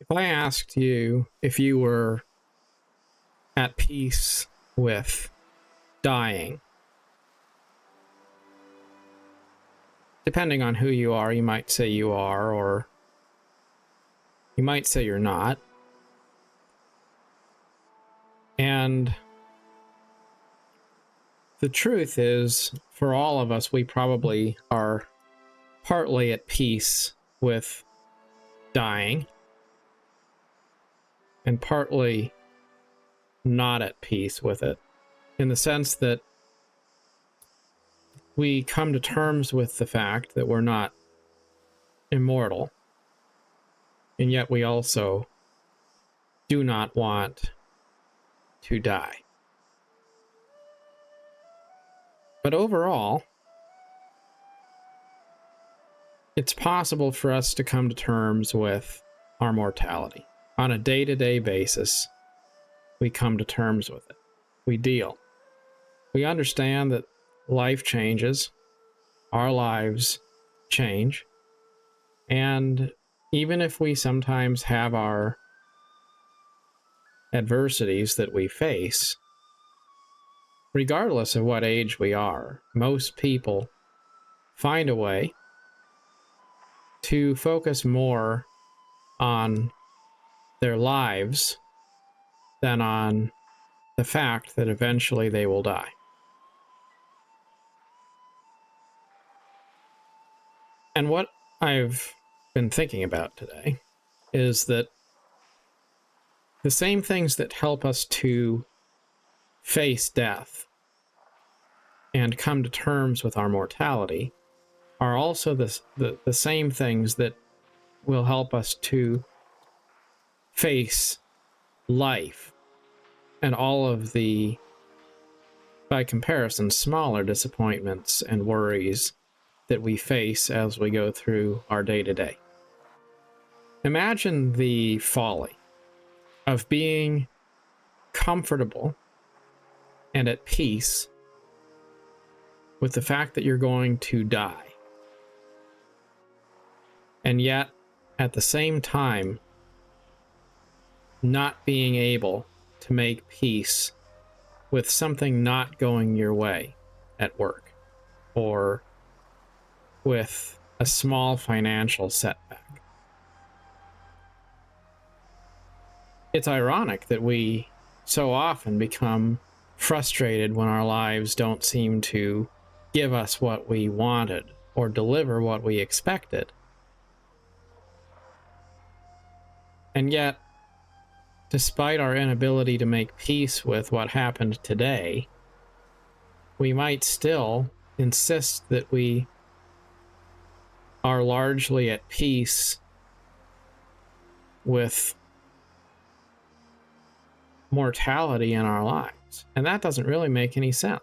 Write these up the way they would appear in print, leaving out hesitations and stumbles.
If I asked you if you were at peace with dying, depending on who you are, you might say you are, or you might say you're not. And the truth is, for all of us, we probably are partly at peace with dying and partly not at peace with it, in the sense that we come to terms with the fact that we're not immortal, and yet we also do not want to die. But overall, it's possible for us to come to terms with our mortality. On a day-to-day basis, we come to terms with it. We deal. We understand that life changes, our lives change, and even if we sometimes have our adversities that we face, regardless of what age we are, most people find a way to focus more on their lives than on the fact that eventually they will die. And what I've been thinking about today is that the same things that help us to face death and come to terms with our mortality are also the same things that will help us to face life and all of the, by comparison, smaller disappointments and worries that we face as we go through our day-to-day. Imagine the folly of being comfortable and at peace with the fact that you're going to die, and yet at the same time not being able to make peace with something not going your way at work, or with a small financial setback. It's ironic that we so often become frustrated when our lives don't seem to give us what we wanted or deliver what we expected. And yet, despite our inability to make peace with what happened today, we might still insist that we are largely at peace with mortality in our lives. And that doesn't really make any sense.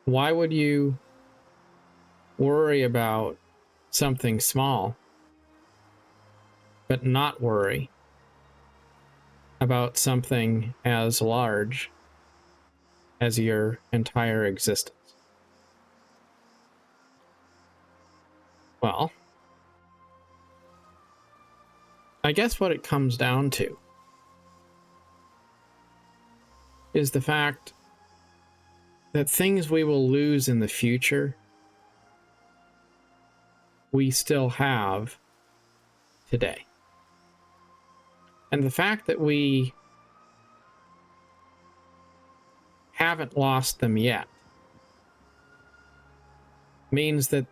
Why would you worry about something small, but not worry about something as large as your entire existence? Well, I guess what it comes down to is the fact that things we will lose in the future, we still have today. And the fact that we haven't lost them yet means that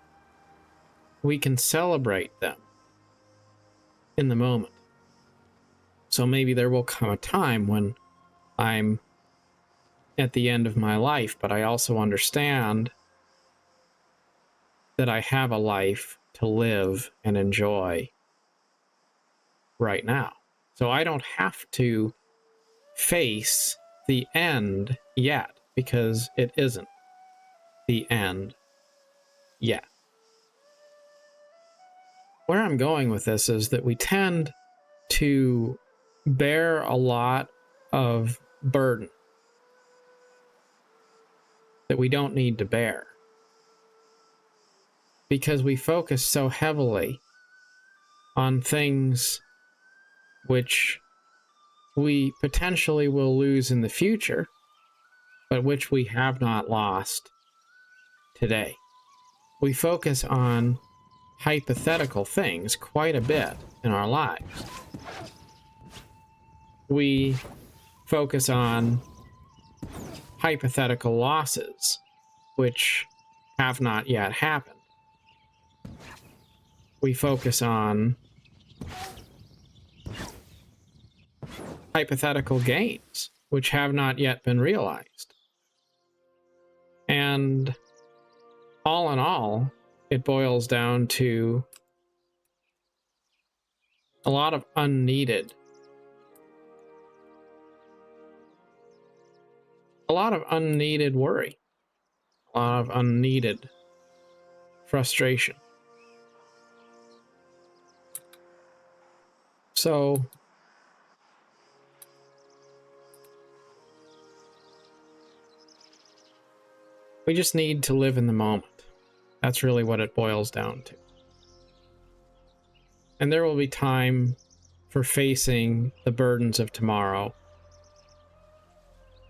we can celebrate them in the moment. So maybe there will come a time when I'm at the end of my life, but I also understand that I have a life to live and enjoy right now. So I don't have to face the end yet, because it isn't the end yet. Where I'm going with this is that we tend to bear a lot of burden that we don't need to bear, because we focus so heavily on things which we potentially will lose in the future, but which we have not lost today. We focus on hypothetical things quite a bit in our lives. We focus on hypothetical losses, which have not yet happened. We focus on hypothetical gains, which have not yet been realized. And all in all, it boils down to a lot of unneeded worry, a lot of unneeded frustration. So we just need to live in the moment. That's really what it boils down to. And there will be time for facing the burdens of tomorrow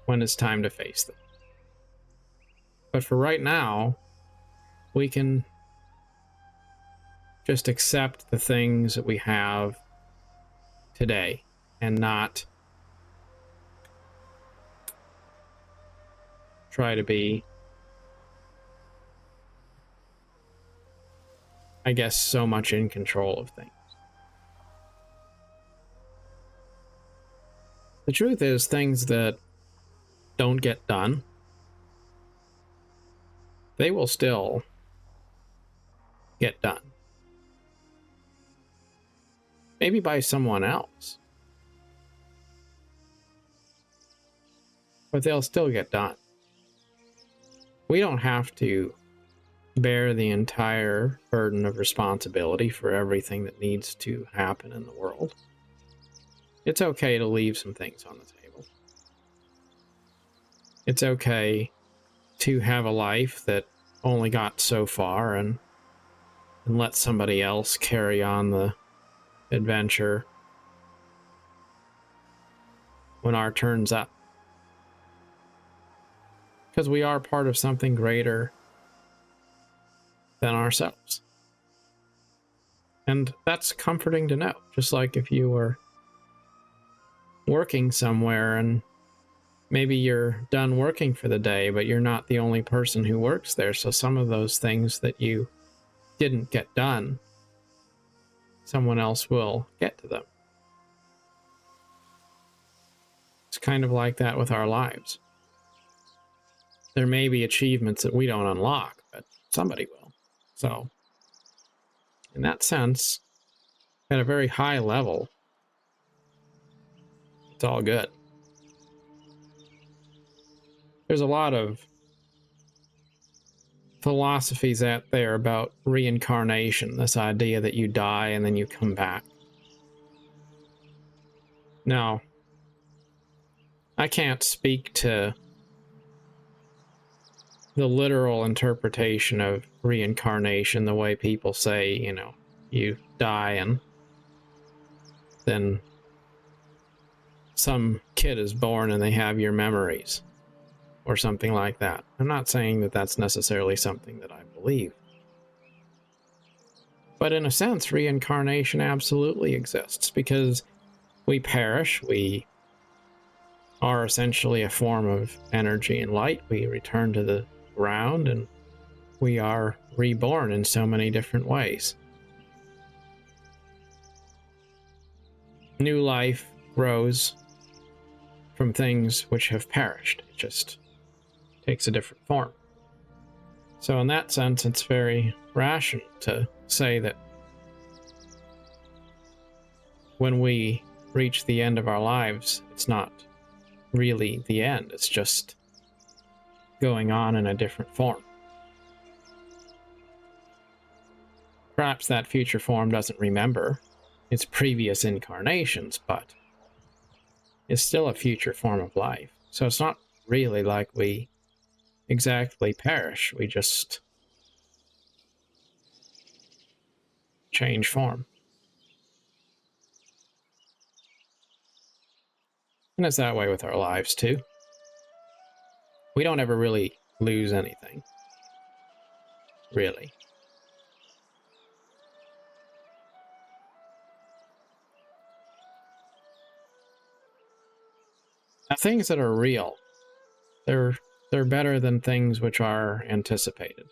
when it's time to face them. But for right now, we can just accept the things that we have today and not try to be, I guess, so much in control of things. The truth is, things that don't get done, they will still get done. Maybe by someone else. But they'll still get done. We don't have to bear the entire burden of responsibility for everything that needs to happen in the world. It's okay to leave some things on the table. It's okay to have a life that only got so far and let somebody else carry on the adventure when our turn's up. Because we are part of something greater than ourselves. And that's comforting to know. Just like if you were working somewhere and maybe you're done working for the day, but you're not the only person who works there. So some of those things that you didn't get done, someone else will get to them. It's kind of like that with our lives. There may be achievements that we don't unlock, but somebody will. So, in that sense, at a very high level, it's all good. There's a lot of philosophies out there about reincarnation, this idea that you die and then you come back. Now, I can't speak to the literal interpretation of reincarnation, the way people say, you know, you die and then some kid is born and they have your memories or something like that. I'm not saying that that's necessarily something that I believe. But in a sense, reincarnation absolutely exists because we perish, we are essentially a form of energy and light. We return to the ground and we are reborn in so many different ways. New life grows from things which have perished. It just takes a different form. So in that sense, it's very rational to say that when we reach the end of our lives, it's not really the end. It's just going on in a different form. Perhaps that future form doesn't remember its previous incarnations, but it's still a future form of life. So it's not really like we exactly perish. We just change form. And it's that way with our lives too. We don't ever really lose anything. Really. Now, things that are real, they're better than things which are anticipated.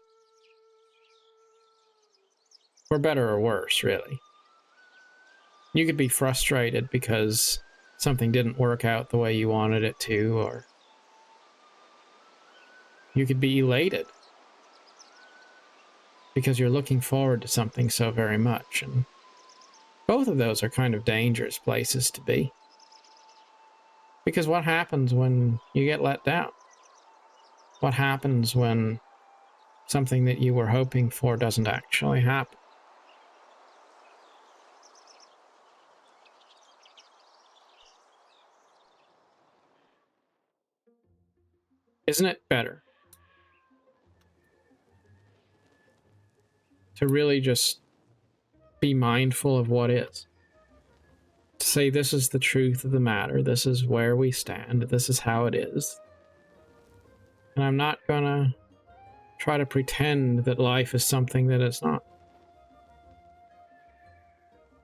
Or better or worse, really. You could be frustrated because something didn't work out the way you wanted it to, or you could be elated because you're looking forward to something so very much. And both of those are kind of dangerous places to be. Because what happens when you get let down? What happens when something that you were hoping for doesn't actually happen? Isn't it better to really just be mindful of what is? To say, this is the truth of the matter, this is where we stand, this is how it is. And I'm not gonna try to pretend that life is something that it's not.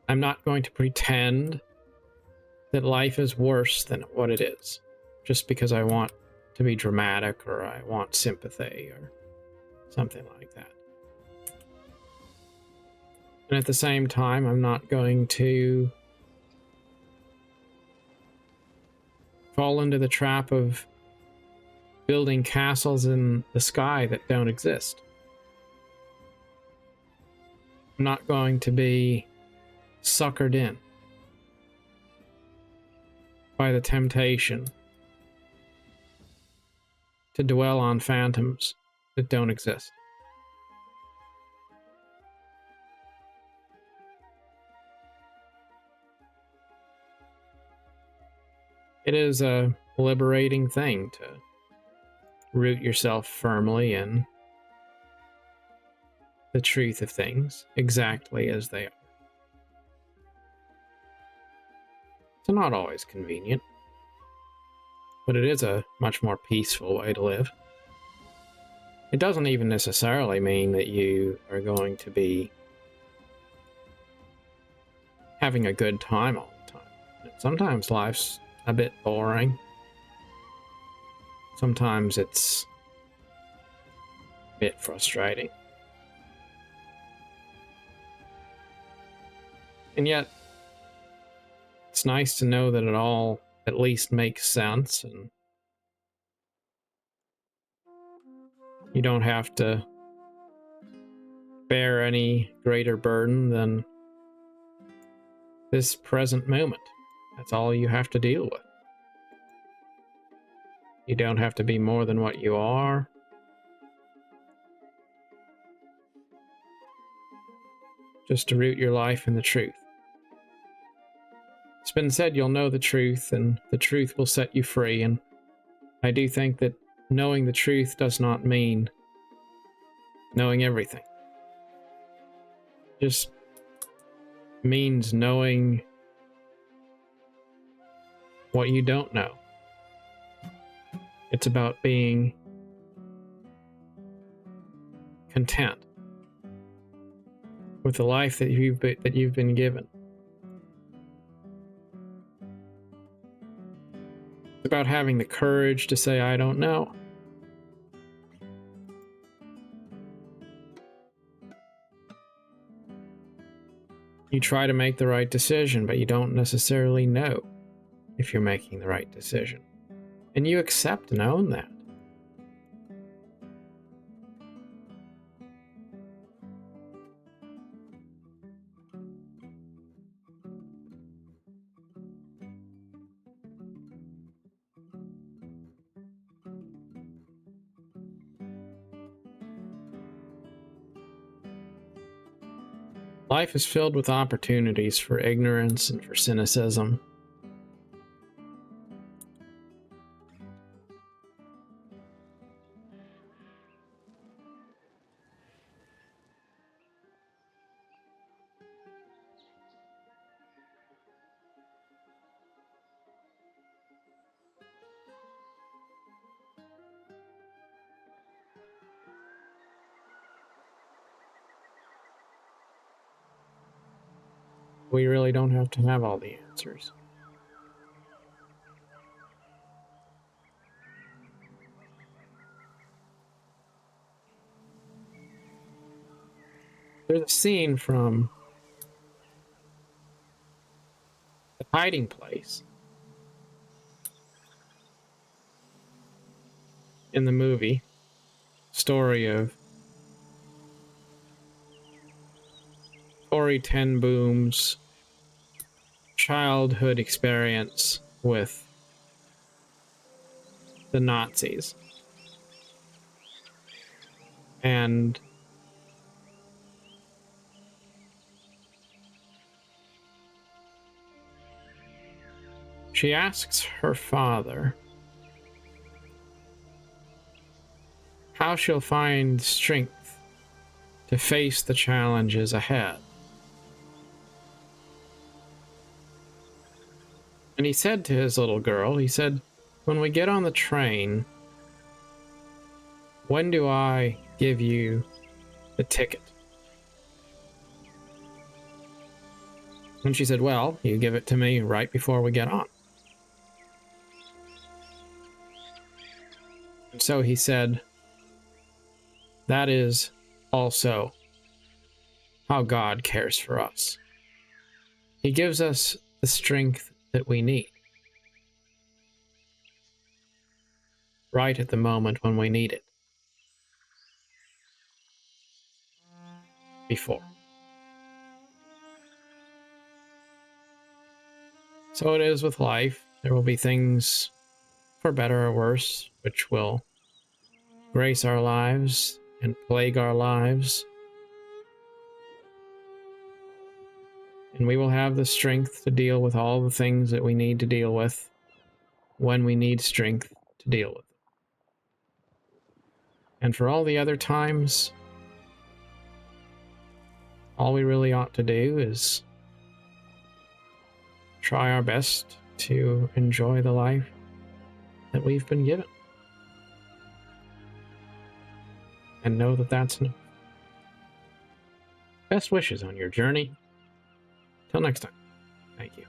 I'm not going to pretend that life is worse than what it is, just because I want to be dramatic or I want sympathy or something like that. And at the same time, I'm not going to fall into the trap of building castles in the sky that don't exist. I'm not going to be suckered in by the temptation to dwell on phantoms that don't exist. It is a liberating thing to root yourself firmly in the truth of things exactly as they are. It's not always convenient, but it is a much more peaceful way to live. It doesn't even necessarily mean that you are going to be having a good time all the time. Sometimes life's a bit boring. Sometimes it's a bit frustrating. And yet, it's nice to know that it all at least makes sense, and you don't have to bear any greater burden than this present moment. That's all you have to deal with. You don't have to be more than what you are. Just to root your life in the truth. It's been said you'll know the truth, and the truth will set you free, and I do think that knowing the truth does not mean knowing everything. It just means knowing what you don't know. It's about being content with the life that you've been given. It's about having the courage to say, I don't know. You try to make the right decision, but you don't necessarily know if you're making the right decision. And you accept and own that. Life is filled with opportunities for ignorance and for cynicism. We really don't have to have all the answers. There's a scene from The Hiding Place in the movie, story of Corey Ten Boom's childhood experience with the Nazis. And she asks her father how she'll find strength to face the challenges ahead. And he said to his little girl, he said, when we get on the train, when do I give you the ticket? And she said, well, you give it to me right before we get on. And so he said, that is also how God cares for us. He gives us the strength that we need right at the moment when we need it. Before. So it is with life. There will be things, for better or worse, which will grace our lives and plague our lives. And we will have the strength to deal with all the things that we need to deal with when we need strength to deal with them. And for all the other times, all we really ought to do is try our best to enjoy the life that we've been given. And know that that's enough. Best wishes on your journey. Till next time. Thank you.